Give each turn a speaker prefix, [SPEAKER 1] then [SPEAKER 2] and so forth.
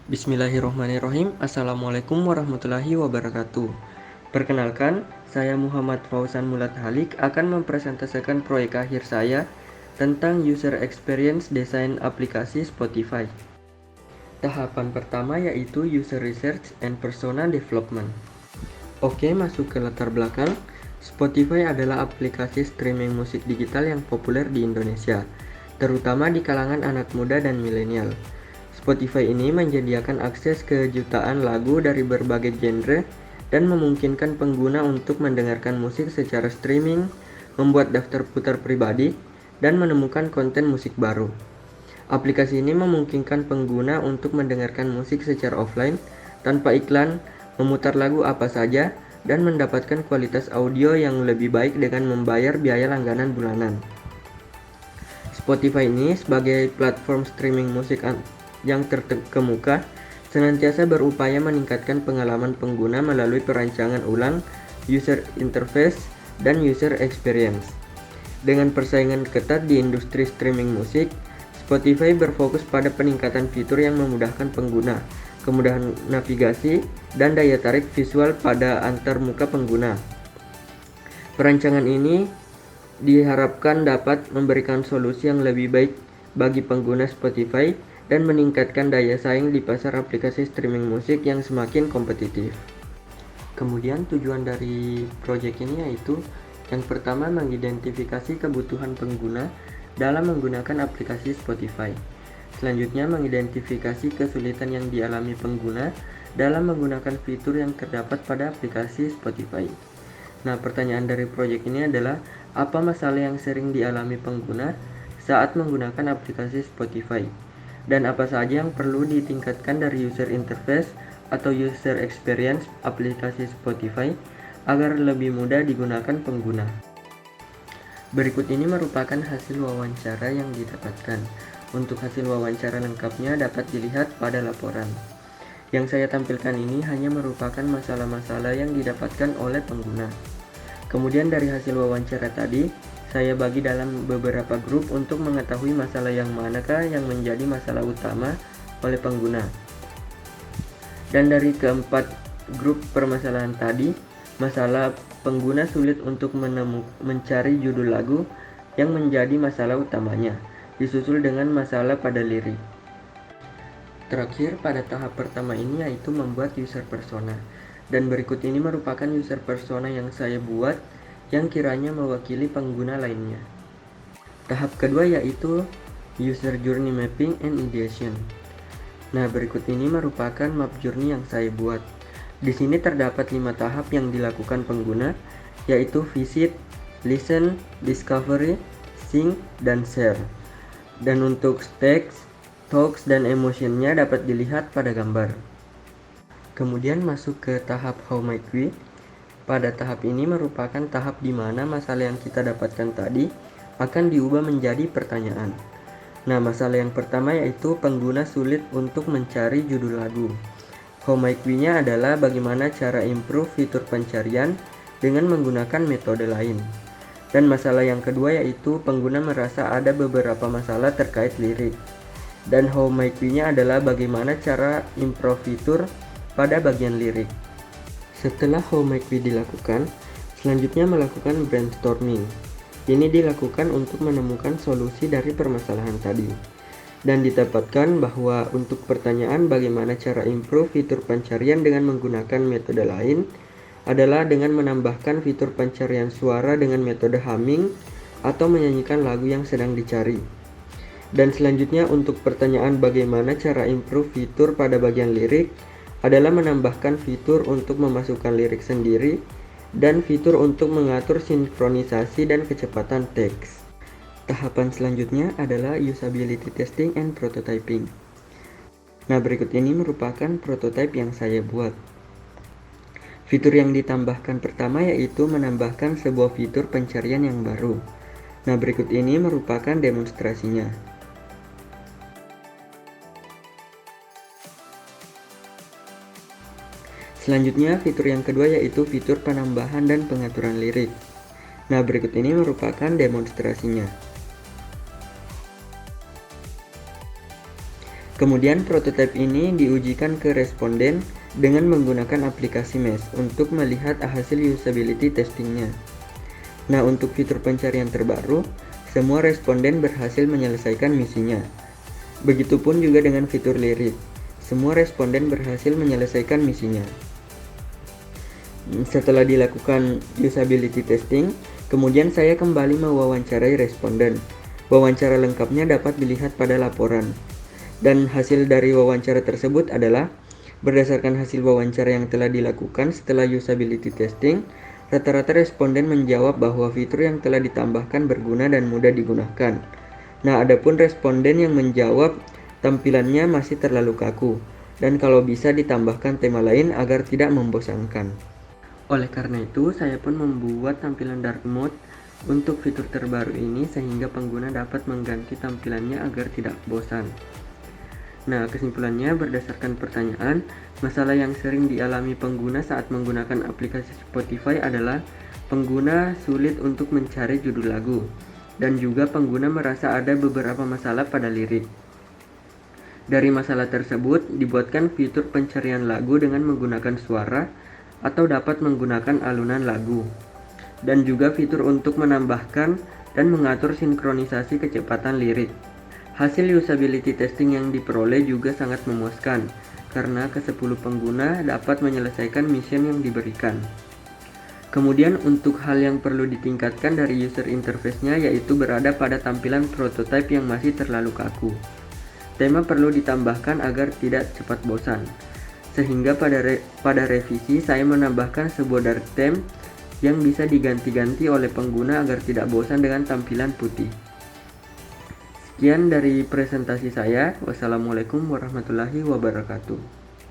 [SPEAKER 1] Bismillahirrahmanirrahim. Assalamualaikum warahmatullahi wabarakatuh. Perkenalkan, saya Muhammad Fauzan Mulat Halik akan mempresentasikan proyek akhir saya tentang User Experience Desain Aplikasi Spotify. Tahapan pertama yaitu User Research and Persona Development. Oke, masuk ke latar belakang. Spotify adalah aplikasi streaming musik digital yang populer di Indonesia, terutama di kalangan anak muda dan milenial. Spotify ini menyediakan akses ke jutaan lagu dari berbagai genre dan memungkinkan pengguna untuk mendengarkan musik secara streaming, membuat daftar putar pribadi, dan menemukan konten musik baru. Aplikasi ini memungkinkan pengguna untuk mendengarkan musik secara offline tanpa iklan, memutar lagu apa saja, dan mendapatkan kualitas audio yang lebih baik dengan membayar biaya langganan bulanan. Spotify ini sebagai platform streaming musik yang terkemuka senantiasa berupaya meningkatkan pengalaman pengguna melalui perancangan ulang, user interface, dan user experience. Dengan persaingan ketat di industri streaming musik, Spotify berfokus pada peningkatan fitur yang memudahkan pengguna, kemudahan navigasi, dan daya tarik visual pada antar muka pengguna. Perancangan ini diharapkan dapat memberikan solusi yang lebih baik bagi pengguna Spotify dan meningkatkan daya saing di pasar aplikasi streaming musik yang semakin kompetitif. Kemudian tujuan dari proyek ini yaitu yang pertama mengidentifikasi kebutuhan pengguna dalam menggunakan aplikasi Spotify. Selanjutnya mengidentifikasi kesulitan yang dialami pengguna dalam menggunakan fitur yang terdapat pada aplikasi Spotify. Nah, pertanyaan dari proyek ini adalah apa masalah yang sering dialami pengguna saat menggunakan aplikasi Spotify? Dan apa saja yang perlu ditingkatkan dari user interface atau user experience aplikasi Spotify agar lebih mudah digunakan pengguna. Berikut ini merupakan hasil wawancara yang didapatkan. Untuk hasil wawancara lengkapnya dapat dilihat pada laporan. Yang saya tampilkan ini hanya merupakan masalah-masalah yang didapatkan oleh pengguna. Kemudian dari hasil wawancara tadi, saya bagi dalam beberapa grup untuk mengetahui masalah yang manakah yang menjadi masalah utama oleh pengguna. Dan dari keempat grup permasalahan tadi, masalah pengguna sulit untuk mencari judul lagu yang menjadi masalah utamanya, disusul dengan masalah pada lirik. Terakhir, pada tahap pertama ini yaitu membuat user persona. Dan berikut ini merupakan user persona yang saya buat yang kiranya mewakili pengguna lainnya. Tahap kedua yaitu user journey mapping and ideation. Nah, berikut ini merupakan map journey yang saya buat. Di sini terdapat 5 tahap yang dilakukan pengguna, yaitu visit, listen, discovery, sync, dan share. Dan untuk text, talks, dan emotionnya dapat dilihat pada gambar. Kemudian masuk ke tahap how might we. Pada tahap ini merupakan tahap di mana masalah yang kita dapatkan tadi akan diubah menjadi pertanyaan. Nah, masalah yang pertama yaitu pengguna sulit untuk mencari judul lagu. How might we-nya adalah bagaimana cara improve fitur pencarian dengan menggunakan metode lain. Dan masalah yang kedua yaitu pengguna merasa ada beberapa masalah terkait lirik. Dan how might we-nya adalah bagaimana cara improve fitur pada bagian lirik. Setelah how might we dilakukan, selanjutnya melakukan brainstorming. Ini dilakukan untuk menemukan solusi dari permasalahan tadi. Dan didapatkan bahwa untuk pertanyaan bagaimana cara improve fitur pencarian dengan menggunakan metode lain adalah dengan menambahkan fitur pencarian suara dengan metode humming atau menyanyikan lagu yang sedang dicari. Dan selanjutnya untuk pertanyaan bagaimana cara improve fitur pada bagian lirik adalah menambahkan fitur untuk memasukkan lirik sendiri dan fitur untuk mengatur sinkronisasi dan kecepatan teks. Tahapan selanjutnya adalah usability testing and prototyping. Nah, berikut ini merupakan prototype yang saya buat. Fitur yang ditambahkan pertama yaitu menambahkan sebuah fitur pencarian yang baru. Nah, berikut ini merupakan demonstrasinya. Selanjutnya, fitur yang kedua yaitu fitur penambahan dan pengaturan lirik. Nah, berikut ini merupakan demonstrasinya. Kemudian prototipe ini diujikan ke responden dengan menggunakan aplikasi MES untuk melihat hasil usability testingnya. Nah, untuk fitur pencarian terbaru, semua responden berhasil menyelesaikan misinya. Begitupun juga dengan fitur lirik, semua responden berhasil menyelesaikan misinya. Setelah dilakukan usability testing, kemudian saya kembali mewawancarai responden. Wawancara lengkapnya dapat dilihat pada laporan. Dan hasil dari wawancara tersebut adalah, berdasarkan hasil wawancara yang telah dilakukan setelah usability testing, rata-rata responden menjawab bahwa fitur yang telah ditambahkan berguna dan mudah digunakan. Nah, adapun responden yang menjawab tampilannya masih terlalu kaku, dan kalau bisa ditambahkan tema lain agar tidak membosankan. Oleh karena itu, saya pun membuat tampilan dark mode untuk fitur terbaru ini sehingga pengguna dapat mengganti tampilannya agar tidak bosan. Nah, kesimpulannya berdasarkan pertanyaan, masalah yang sering dialami pengguna saat menggunakan aplikasi Spotify adalah pengguna sulit untuk mencari judul lagu, dan juga pengguna merasa ada beberapa masalah pada lirik. Dari masalah tersebut, dibuatkan fitur pencarian lagu dengan menggunakan suara atau dapat menggunakan alunan lagu, dan juga fitur untuk menambahkan dan mengatur sinkronisasi kecepatan lirik. Hasil usability testing yang diperoleh juga sangat memuaskan, karena ke-10 pengguna dapat menyelesaikan mission yang diberikan. Kemudian untuk hal yang perlu ditingkatkan dari user interface-nya yaitu berada pada tampilan prototype yang masih terlalu kaku. Tema perlu ditambahkan agar tidak cepat bosan. Sehingga pada revisi saya menambahkan sebuah dark theme yang bisa diganti-ganti oleh pengguna agar tidak bosan dengan tampilan putih. Sekian dari presentasi saya. Wassalamualaikum warahmatullahi wabarakatuh.